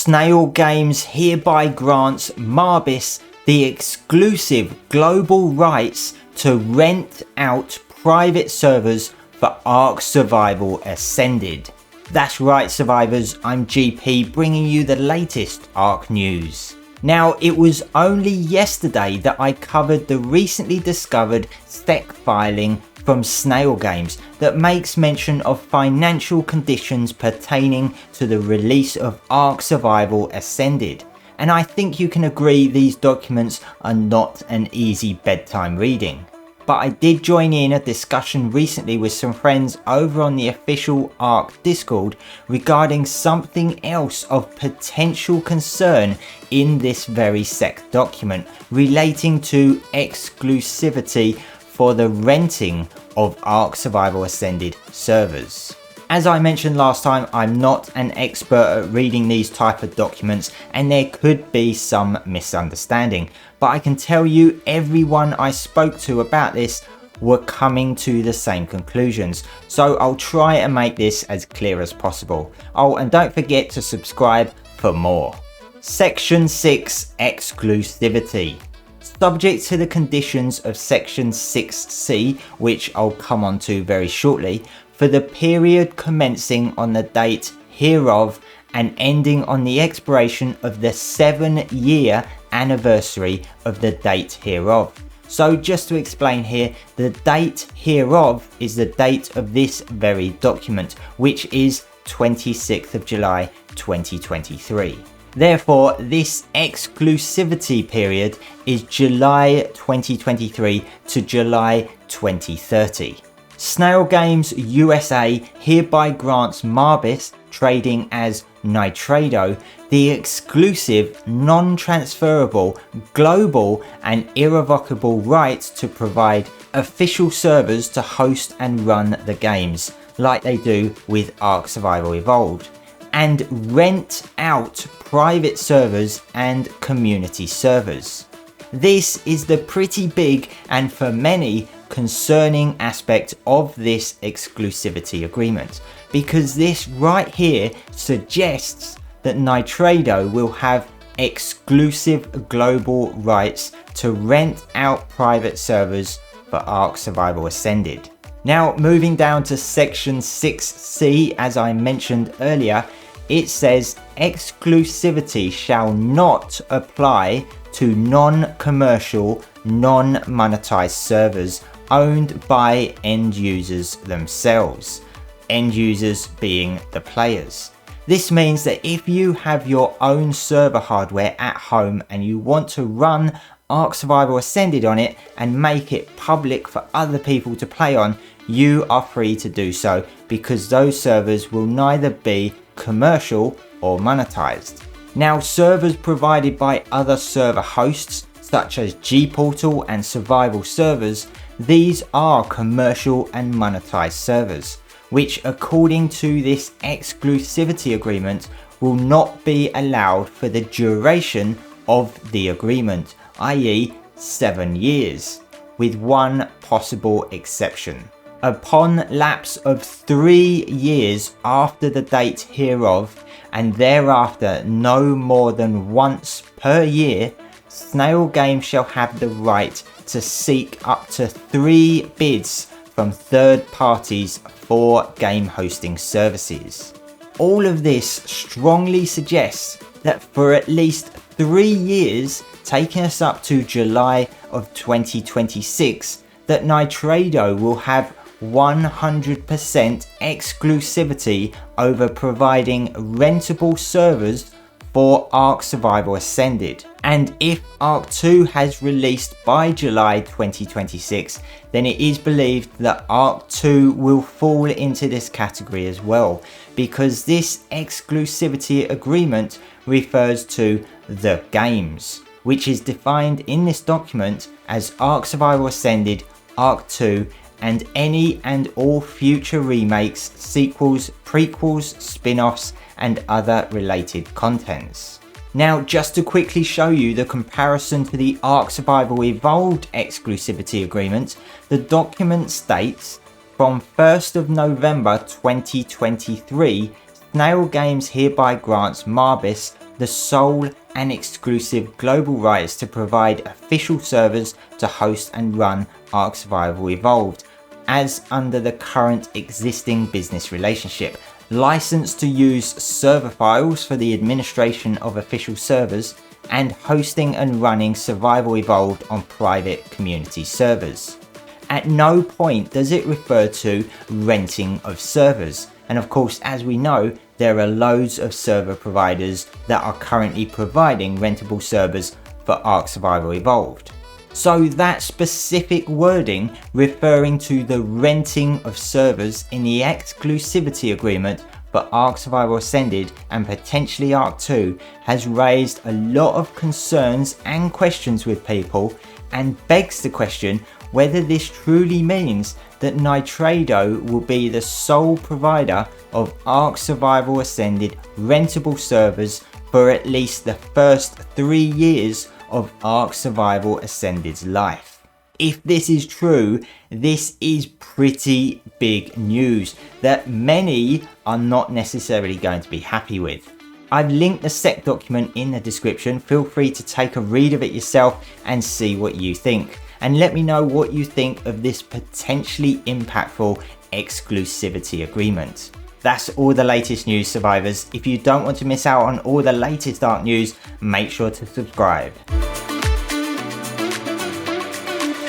Snail Games hereby grants Marbis the exclusive global rights to rent out private servers for ARK Survival Ascended. That's right, survivors, I'm GP bringing you the latest ARK news. Now, it was only yesterday that I covered the recently discovered SEC filing from Snail Games that makes mention of financial conditions pertaining to the release of ARK Survival Ascended. And I think you can agree these documents are not an easy bedtime reading. But I did join in a discussion recently with some friends over on the official ARK Discord regarding something else of potential concern in this very SEC document relating to exclusivity for the renting of ARK Survival Ascended servers. As I mentioned last time, I'm not an expert at reading these type of documents and there could be some misunderstanding, but I can tell you everyone I spoke to about this were coming to the same conclusions, so I'll try and make this as clear as possible. Oh, and don't forget to subscribe for more. Section 6 Exclusivity. Subject to the conditions of Section 6C, which I'll come on to very shortly, for the period commencing on the date hereof and ending on the expiration of the 7-year anniversary of the date hereof. So just to explain here, the date hereof is the date of this very document, which is 26th of July 2023. Therefore, this exclusivity period is July 2023 to July 2030. Snail Games USA hereby grants Marbis, trading as Nitrado, the exclusive, non-transferable, global and irrevocable rights to provide official servers to host and run the games, like they do with ARK Survival Evolved, and rent out private servers and community servers. This is the pretty big and for many concerning aspect of this exclusivity agreement, because this right here suggests that Nitrado will have exclusive global rights to rent out private servers for ARK Survival Ascended. Now, moving down to section 6C, as I mentioned earlier, it says exclusivity shall not apply to non-commercial, non-monetized servers owned by end users themselves, end users being the players. This means that if you have your own server hardware at home and you want to run ARK Survival Ascended on it and make it public for other people to play on, you are free to do so, because those servers will neither be commercial or monetized. Now, servers provided by other server hosts such as gPortal and survival servers, these are commercial and monetized servers, which according to this exclusivity agreement will not be allowed for the duration of the agreement, i.e. 7 years, with one possible exception. Upon lapse of 3 years after the date hereof, and thereafter no more than once per year, Snail Games shall have the right to seek up to 3 bids from third parties for game hosting services. All of this strongly suggests that for at least 3 years, taking us up to July of 2026, that Nitrado will have 100% exclusivity over providing rentable servers for ARK Survival Ascended. And if ARK 2 has released by July 2026, then it is believed that ARK 2 will fall into this category as well, because this exclusivity agreement refers to the games, which is defined in this document as ARK Survival Ascended, ARK 2, and any and all future remakes, sequels, prequels, spin-offs, and other related contents. Now, just to quickly show you the comparison to the ARK Survival Evolved exclusivity agreement, the document states, from 1st of November 2023, Snail Games hereby grants Marbis the sole and exclusive global rights to provide official servers to host and run ARK Survival Evolved, as under the current existing business relationship. License to use server files for the administration of official servers, and hosting and running Survival Evolved on private community servers. At no point does it refer to renting of servers, and of course, as we know, there are loads of server providers that are currently providing rentable servers for ARK Survival Evolved. So that specific wording referring to the renting of servers in the exclusivity agreement for ARK Survival Ascended and potentially ARK 2 has raised a lot of concerns and questions with people, and begs the question whether this truly means that Nitrado will be the sole provider of ARK Survival Ascended rentable servers for at least the first 3 years of ARK Survival Ascended's life. If this is true, this is pretty big news that many are not necessarily going to be happy with. I've linked the SEC document in the description. Feel free to take a read of it yourself and see what you think. And let me know what you think of this potentially impactful exclusivity agreement. That's all the latest news, survivors. If you don't want to miss out on all the latest ARK news, make sure to subscribe.